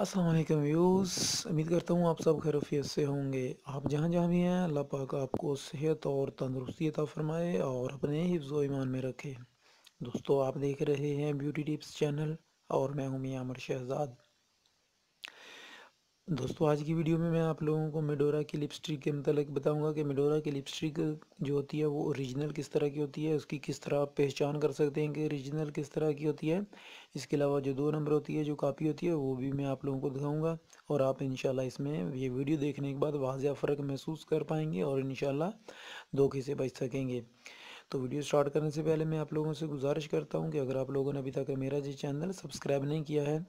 अस्सलाम वालेकुम व्यूज़। उम्मीद करता हूँ आप सब खैरियत से होंगे। आप जहाँ जहाँ भी हैं अल्लाह पाक आपको सेहत और तंदुरुस्ती अता फ़रमाए और अपने हिफ्ज़ व ईमान में रखे। दोस्तों, आप देख रहे हैं ब्यूटी टिप्स चैनल और मैं हूँ मियां अमर शहज़ाद। दोस्तों, आज की वीडियो में मैं आप लोगों को मेडोरा की लिपस्टिक के मतलब बताऊंगा कि मेडोरा की लिपस्टिक जो होती है वो ओरिजिनल किस तरह की होती है, उसकी किस तरह आप पहचान कर सकते हैं कि ओरिजिनल किस तरह की होती है। इसके अलावा जो 2 नंबर होती है, जो कापी होती है, वो भी मैं आप लोगों को दिखाऊंगा और आप इंशाल्लाह इसमें ये वीडियो देखने के बाद वाज़िया फ़र्क महसूस कर पाएंगे और इंशाल्लाह धोखे से बच सकेंगे। तो वीडियो स्टार्ट करने से पहले मैं आप लोगों से गुजारिश करता हूँ कि अगर आप लोगों ने अभी तक मेरा जी चैनल सब्सक्राइब नहीं किया है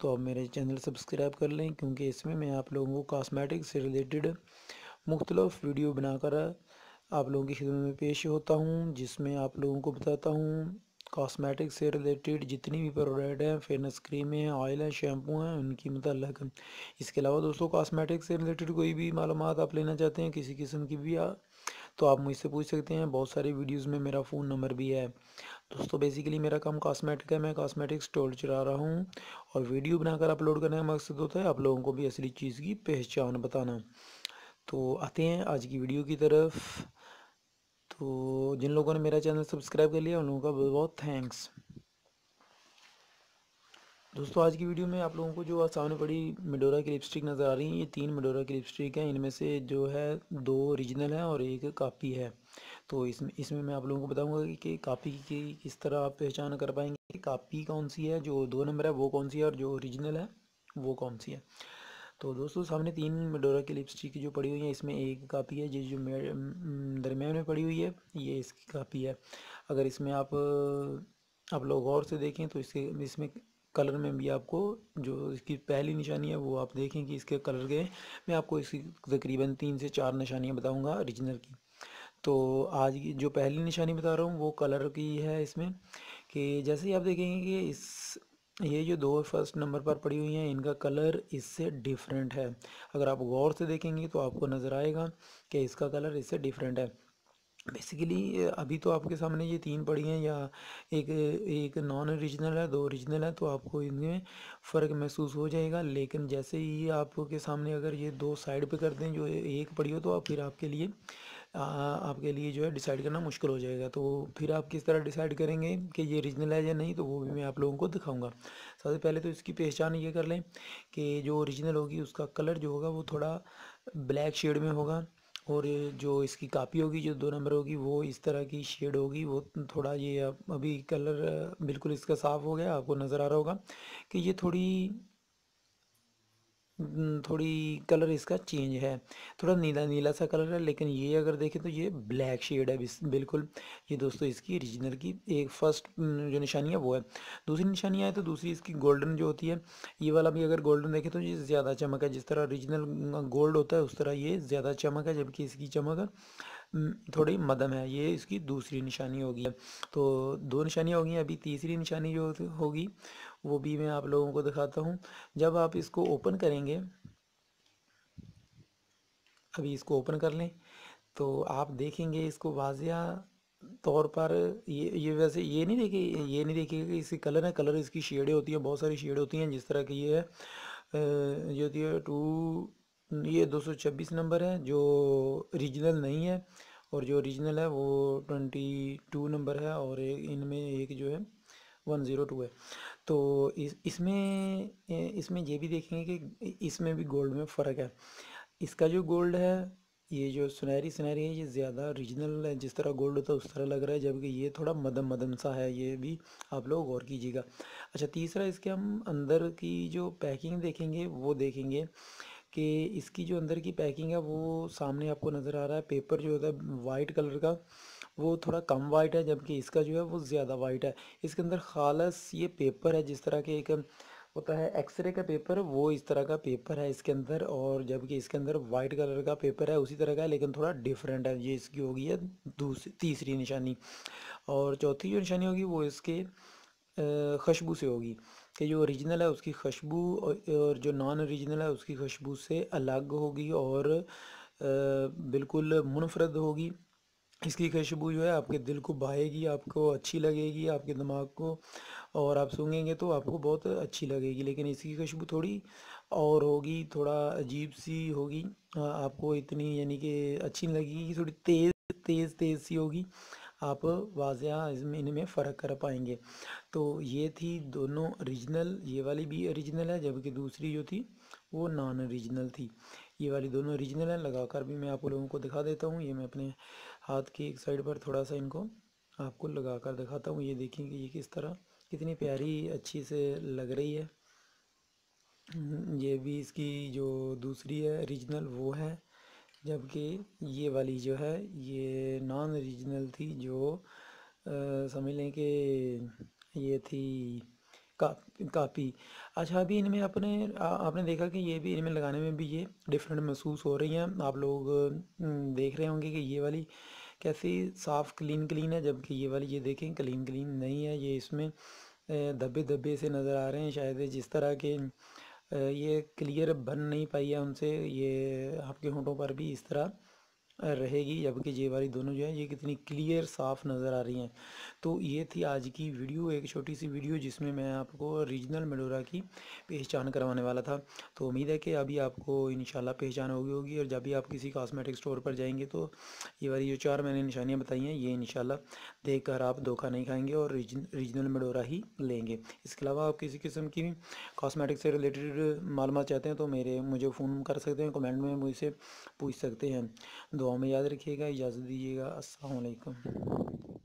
तो आप मेरे चैनल सब्सक्राइब कर लें, क्योंकि इसमें मैं आप लोगों को कॉस्मेटिक से रिलेटेड मुख्तलिफ वीडियो बनाकर आप लोगों की खिदमत में पेश होता हूँ, जिसमें आप लोगों को बताता हूँ कॉस्मेटिक से रिलेटेड जितनी भी प्रोडक्ट हैं, फेयरनेस क्रीमें हैं, ऑयल हैं, शैम्पू हैं, उनकी मतलब। इसके अलावा दोस्तों, कॉस्मेटिक से रिलेटेड कोई भी मालूमात आप लेना चाहते हैं किसी किस्म की भी तो आप मुझसे पूछ सकते हैं। बहुत सारी वीडियोज़ में मेरा फ़ोन नंबर भी है। दोस्तों, बेसिकली मेरा काम कॉस्मेटिक है, मैं कॉस्मेटिक स्टोर चला रहा हूँ और वीडियो बनाकर अपलोड करने का मकसद होता है आप लोगों को भी असली चीज़ की पहचान बताना। तो आते हैं आज की वीडियो की तरफ। तो जिन लोगों ने मेरा चैनल सब्सक्राइब कर लिया उन लोगों का बहुत बहुत थैंक्स। दोस्तों, आज की वीडियो में आप लोगों को जो सामने पड़ी मेडोरा की लिपस्टिक नज़र आ रही है, ये 3 मेडोरा की लिपस्टिक हैं। इनमें से जो है 2 ओरिजिनल हैं और एक कापी है। तो इसमें मैं आप लोगों को बताऊंगा कि कापी की किस तरह आप पहचान कर पाएंगे कि कापी कौन सी है, जो 2 नंबर है वो कौन सी है और जो ओरिजिनल है वो कौन सी है। तो दोस्तों, सामने 3 मेडोरा की लिपस्टिक जो पड़ी हुई है, इसमें एक कापी है, जो दरमियान में पड़ी हुई है, ये इसकी कापी है। अगर इसमें आप लोग गौर से देखें तो इसके इसमें कलर में भी आपको जो इसकी पहली निशानी है वो आप देखें कि इसके कलर के मैं आपको इसकी तकरीबन 3 से 4 निशानियाँ बताऊंगा ओरिजिनल की। तो आज की जो पहली निशानी बता रहा हूँ वो कलर की है इसमें, कि जैसे ही आप देखेंगे कि इस ये जो 2 फर्स्ट नंबर पर पड़ी हुई हैं, इनका कलर इससे डिफरेंट है। अगर आप गौर से देखेंगे तो आपको नज़र आएगा कि इसका कलर इससे डिफरेंट है। बेसिकली अभी तो आपके सामने ये 3 पड़ी हैं, या एक एक नॉन ओरिजिनल है, 2 ओरिजिनल है, तो आपको इनमें फ़र्क महसूस हो जाएगा। लेकिन जैसे ही आपके सामने अगर ये 2 साइड पे कर दें, जो एक पड़ी हो, तो आप फिर आपके लिए जो है डिसाइड करना मुश्किल हो जाएगा। तो फिर आप किस तरह डिसाइड करेंगे कि ये ओरिजिनल है या नहीं, तो वो भी मैं आप लोगों को दिखाऊंगा। सबसे पहले तो इसकी पहचान ये कर लें कि जो ओरिजिनल होगी उसका कलर जो होगा वो थोड़ा ब्लैक शेड में होगा, और ये जो इसकी कापी होगी, जो 2 नंबर होगी, वो इस तरह की शेड होगी। वो थोड़ा ये अभी कलर बिल्कुल इसका साफ़ हो गया, आपको नज़र आ रहा होगा कि ये थोड़ी कलर इसका चेंज है, थोड़ा नीला नीला सा कलर है। लेकिन ये अगर देखें तो ये ब्लैक शेड है बिल्कुल। ये दोस्तों इसकी ओरिजिनल की एक फर्स्ट जो निशानी है वो है। दूसरी निशानी है तो दूसरी इसकी गोल्डन जो होती है, ये वाला भी अगर गोल्डन देखें तो ये ज़्यादा चमक है। जिस तरह ओरिजिनल गोल्ड होता है उस तरह ये ज़्यादा चमक है, जबकि इसकी चमक थोड़ी मध्यम है। ये इसकी दूसरी निशानी होगी। तो 2 निशानियाँ होगी, अभी तीसरी निशानी जो होगी वो भी मैं आप लोगों को दिखाता हूँ। जब आप इसको ओपन करेंगे, अभी इसको ओपन कर लें तो आप देखेंगे इसको वाजिया तौर पर। ये वैसे ये नहीं देखिएगा कि इसकी कलर है, कलर इसकी शेडें होती हैं, बहुत सारी शेड होती हैं। जिस तरह की ये है, ये होती है ये 226 नंबर है जो ओरिजिनल नहीं है, और जो ओरिजिनल है वो 22 नंबर है, और इनमें एक जो है 102 है। तो इसमें ये भी देखेंगे कि इसमें भी गोल्ड में फ़र्क है। इसका जो गोल्ड है, ये जो सुनहरी सुनहरी है, ये ज़्यादा ओरिजिनल है। जिस तरह गोल्ड होता है उस तरह लग रहा है, जबकि ये थोड़ा मदम मदम सा है। ये भी आप लोग गौर कीजिएगा। अच्छा, तीसरा, इसके हम अंदर की जो पैकिंग देखेंगे वो देखेंगे कि इसकी जो अंदर की पैकिंग है वो सामने आपको नज़र आ रहा है। पेपर जो होता है वाइट कलर का, वो थोड़ा कम वाइट है, जबकि इसका जो है वो ज़्यादा वाइट है। इसके अंदर खालस ये पेपर है, जिस तरह के एक होता है एक्सरे का पेपर, वो इस तरह का पेपर है इसके अंदर, और जबकि इसके अंदर वाइट कलर का पेपर है उसी तरह का है, लेकिन थोड़ा डिफरेंट है। ये इसकी होगी है दूसरी तीसरी निशानी। और चौथी जो निशानी होगी वो इसके खुशबू से होगी, कि जो ओरिजिनल है उसकी खुशबू और जो नॉन ओरिजिनल है उसकी खुशबू से अलग होगी और बिल्कुल मुनफरद होगी। इसकी खुशबू जो है आपके दिल को भाएगी, आपको अच्छी लगेगी, आपके दिमाग को, और आप सूंघेंगे तो आपको बहुत अच्छी लगेगी। लेकिन इसकी खुशबू थोड़ी और होगी, थोड़ा अजीब सी होगी। आपको इतनी यानी कि अच्छी नहीं लगेगी, थोड़ी तेज़ तेज़ तेज़ सी होगी। आप वाज़िया इसमें इनमें फ़र्क कर पाएंगे। तो ये थी दोनों ओरिजिनल, ये वाली भी ओरिजिनल है, जबकि दूसरी जो थी वो नॉन ओरिजिनल थी। ये वाली दोनों ओरिजिनल है, लगाकर भी मैं आप लोगों को दिखा देता हूँ। ये मैं अपने हाथ की एक साइड पर थोड़ा सा इनको आपको लगा कर दिखाता हूँ। ये देखिए कि ये किस तरह कितनी प्यारी अच्छी से लग रही है। ये भी इसकी जो दूसरी है ओरिजिनल वो है, जबकि ये वाली जो है ये नॉन ओरिजिनल थी, जो समझ लें कि ये थी का कापी। अच्छा, अभी इनमें आपने देखा कि ये भी इनमें लगाने में भी ये डिफरेंट महसूस हो रही हैं। आप लोग देख रहे होंगे कि ये वाली कैसी साफ़ क्लीन क्लीन है, जबकि ये वाली ये देखें क्लीन क्लीन नहीं है। ये इसमें धब्बे धब्बे से नज़र आ रहे हैं, शायद जिस तरह के ये क्लियर बन नहीं पाई है उनसे, ये आपके होंठों पर भी इस तरह रहेगी। जबकि ये वाली दोनों जो है ये कितनी क्लियर साफ़ नज़र आ रही हैं। तो ये थी आज की वीडियो, एक छोटी सी वीडियो जिसमें मैं आपको रीजनल मेडोरा की पहचान करवाने वाला था। तो उम्मीद है कि अभी आपको इंशाल्लाह पहचान हो गई होगी, और जब भी आप किसी कॉस्मेटिक स्टोर पर जाएंगे तो ये वाली जो 4 मैंने निशानियाँ बताई हैं ये इंशाल्लाह देखकर आप धोखा नहीं खाएंगे और रीजनल मेडोरा ही लेंगे। इसके अलावा आप किसी किस्म की कॉस्मेटिक से रिलेटेड मालूमात चाहते हैं तो मुझे फ़ोन कर सकते हैं, कमेंट में मुझसे पूछ सकते हैं। दुआ में याद रखिएगा, इजाज़त दीजिएगा। अस्सलाम वालेकुम।